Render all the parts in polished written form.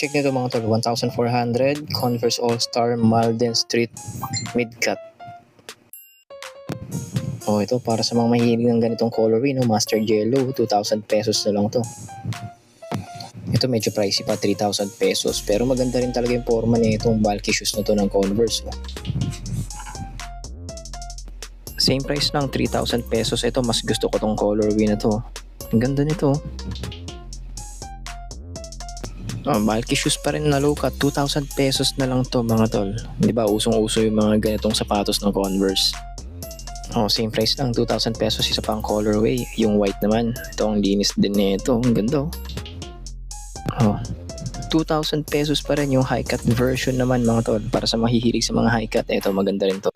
check nito mga tol, 1,400 Converse All-Star Malden Street Mid-Cut. Ito para sa mga mahilig ng ganitong colorway, no? Mustard Yellow, 2,000 pesos na lang to. Ito medyo pricey pa, 3,000 pesos. Pero maganda rin talaga yung forma na itong bulky shoes na to ng Converse. No? Same price lang, 3,000 pesos. Ito mas gusto ko tong colorway na to. Ang ganda nito. Bulky shoes pa rin na low cut, 2,000 pesos na lang to mga tol. Di ba usong-uso yung mga ganitong sapatos ng Converse. Same price lang, 2,000 pesos, isa pang colorway. Yung white naman, ito ang linis din nito. Ang ganda. 2,000 pesos pa rin yung high cut version naman mga tol. Para sa mahihilig sa mga high cut, ito maganda rin to.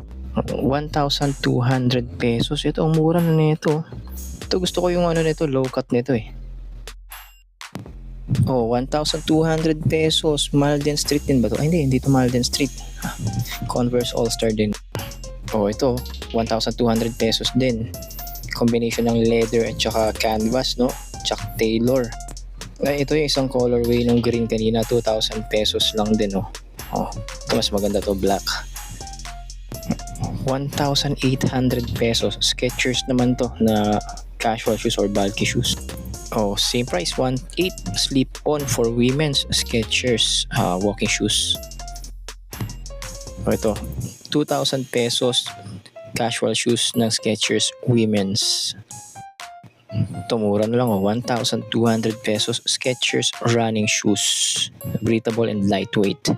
1,200 pesos. Ito ang mura na nito. Ito gusto ko yung nito, low cut nito eh. 1,200 pesos. Malden Street din ba to? Ay, hindi to Malden Street. Converse All-Star din. Ito, 1,200 pesos din. Combination ng leather at saka canvas, no? Chuck Taylor. Ito yung isang colorway ng green kanina, 2,000 pesos lang din, no? Ito mas maganda to, black. 1,800 pesos. Skechers naman to na casual shoes or bulky shoes. Same price, 1,800 slip-on for women's Skechers walking shoes. Ito, 2,000 pesos casual shoes ng Skechers women's. Ito mura na lang 1,200 pesos Skechers running shoes. Breathable and lightweight.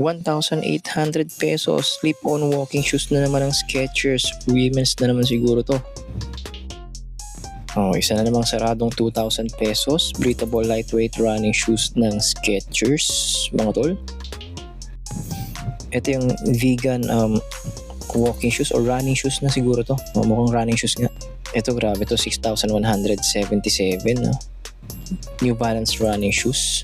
1,800 pesos slip-on walking shoes na naman ng Skechers women's na naman siguro to. Isa na namang saradong 2,000 pesos breathable lightweight running shoes ng Skechers mga tol. Ito yung vegan walking shoes or running shoes na siguro to. Mukhang running shoes nga. Ito grabe to, 6,177 no? New Balance running shoes.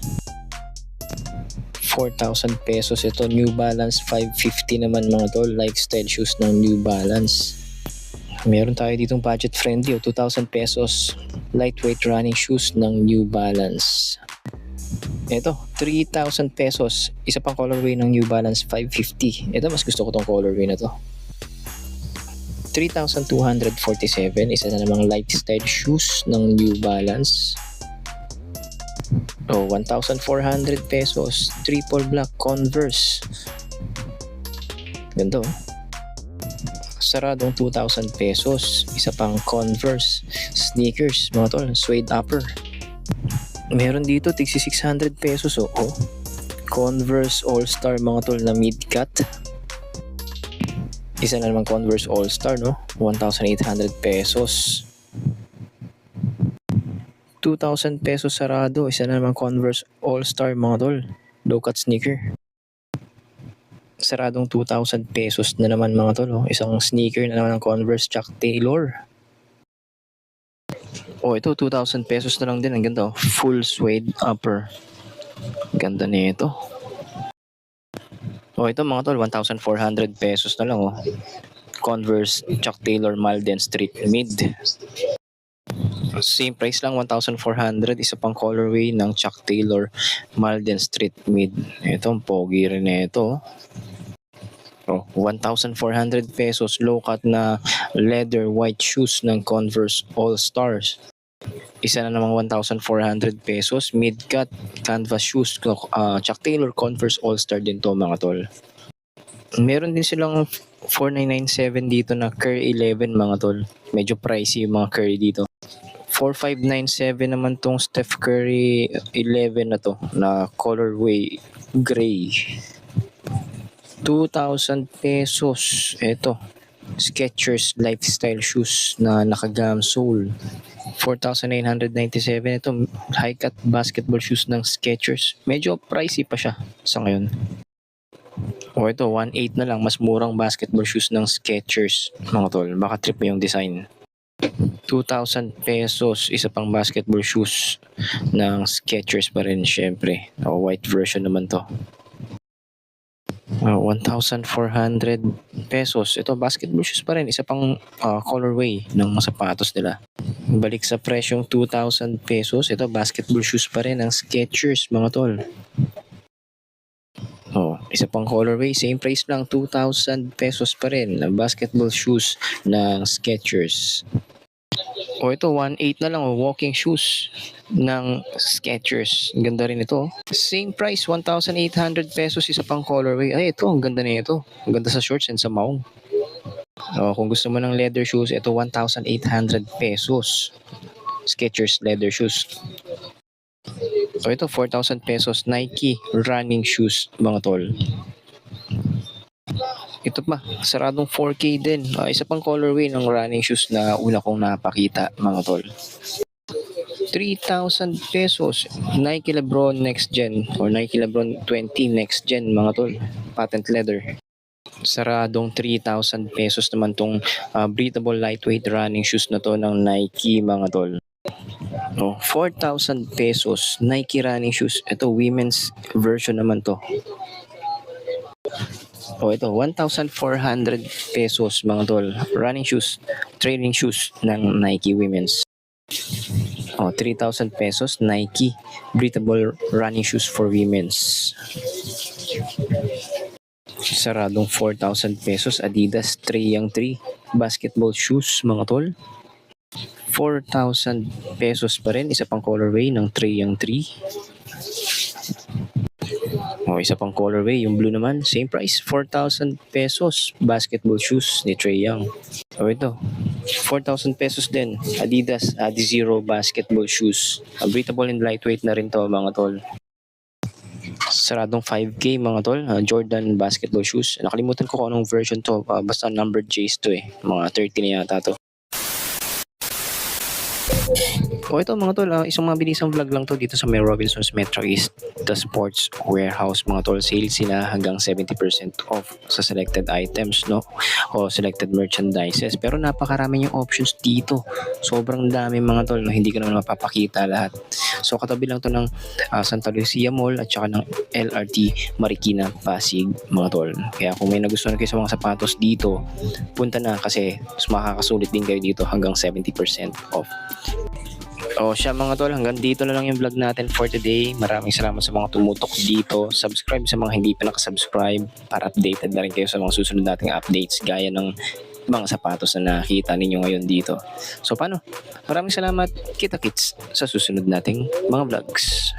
4,000 pesos ito. New Balance 550 naman mga tol. Lifestyle shoes ng New Balance. Meron tayo ditong budget friendly 2,000 pesos lightweight running shoes ng New Balance. Ito, 3,000 pesos. Isa pang colorway ng New Balance 550. Ito mas gusto ko tong colorway na to. 3,247. Isa na namang lifestyle shoes ng New Balance. 1,400 pesos. Triple black Converse. Ganda saradong 2,000 pesos. Isa pang Converse sneakers mga tol, suede upper. Meron dito tigsi 600 pesos Converse All-Star mga tol na mid-cut. Isa na naman Converse All-Star 1,800 pesos. 2,000 pesos sarado. Isa na naman Converse All-Star mga tol, low cut sneaker. Saradong 2,000 pesos na naman mga tol. Isang sneaker na naman ng Converse Chuck Taylor. Ito 2,000 pesos na lang din. Ang ganda full suede upper. Ganda nito. Ito mga tol, 1,400 pesos na lang Converse Chuck Taylor Malden Street mid. Same price lang, 1,400. Isa pang colorway ng Chuck Taylor Malden Street mid. Ito ang pogi rin nito. 1,400 pesos low cut na leather white shoes ng Converse All-Stars. Isa na namang 1,400 pesos mid cut canvas shoes Chuck Taylor Converse All-Star din to mga tol. Meron din silang 4,997 dito na Curry 11 mga tol. Medyo pricey yung mga Curry dito. 4,597 naman tong Steph Curry 11 na to na colorway gray. 2,000 pesos. Ito, Skechers lifestyle shoes na naka-gum sole. 4,997. Ito, high-cut basketball shoes ng Skechers. Medyo pricey pa siya sa ngayon. Ito, 1,800 na lang. Mas murang basketball shoes ng Skechers. Mga tol, baka trip mo yung design. 2,000 pesos. Isa pang basketball shoes ng Skechers pa rin syempre. White version naman to. 1,400 pesos. Ito, basketball shoes pa rin. Isa pang colorway ng mga sapatos nila. Balik sa presyong 2,000 pesos. Ito, basketball shoes pa rin ng Skechers, mga tol. Isa pang colorway, same price lang, 2,000 pesos pa rin na basketball shoes ng Skechers. Ito, 1,800 na lang, walking shoes ng Skechers. Ganda rin ito. Same price, 1,800 pesos, isa pang colorway. Ay, ito, ang ganda na ito. Ang ganda sa shorts and sa maong. Kung gusto mo ng leather shoes, ito 1,800 pesos. Skechers leather shoes. Ito 4,000 pesos Nike running shoes, mga tol. Ito pa, saradong 4K din. Isa pang colorway ng running shoes na una kong napakita, mga tol. 3,000 pesos Nike Lebron Next Gen or Nike Lebron 20 Next Gen, mga tol. Patent leather. Saradong 3,000 pesos naman tong breathable lightweight running shoes na to ng Nike, mga tol. 4,000 pesos Nike running shoes. Ito, women's version naman to. Ito, 1,400 pesos, mga tol. Running shoes, training shoes ng Nike women's. 3,000 pesos Nike breathable running shoes for women's. Saradong 4,000 pesos Adidas Trae 3 basketball shoes, mga tol. 4,000 pesos pa rin, isa pang colorway ng Trae 3. Isa pang colorway, yung blue naman, same price, 4,000 pesos basketball shoes ni Trae Young. Ito, 4,000 pesos din, Adidas Adizero basketball shoes. Breathable and lightweight na rin to, mga tol. Saradong 5K, mga tol. Jordan basketball shoes. Nakalimutan ko kung anong version to, basta numbered J's to mga 30 na yata to. Ito, mga tol, isang mabilisang vlog lang to dito sa may Robinsons Metro East, the Sports Warehouse, mga tol. Sale sila hanggang 70% off sa selected items, no? O selected merchandises. Pero napakarami yung options dito. Sobrang dami, mga tol, na hindi ko naman mapapakita lahat. So katabi lang to ng Santa Lucia Mall at saka ng LRT Marikina Pasig, mga tol. Kaya kung may nagustuhan kayo sa mga sapatos dito, punta na kasi makakasulit din kayo dito hanggang 70% off. Siya, mga tol, hanggang dito na lang yung vlog natin for today. Maraming salamat sa mga tumutok dito. Subscribe sa mga hindi pa nakasubscribe para updated na rin kayo sa mga susunod nating updates gaya ng mga sapatos na nakita ninyo ngayon dito. So paano? Maraming salamat. Kita-kits sa susunod nating mga vlogs.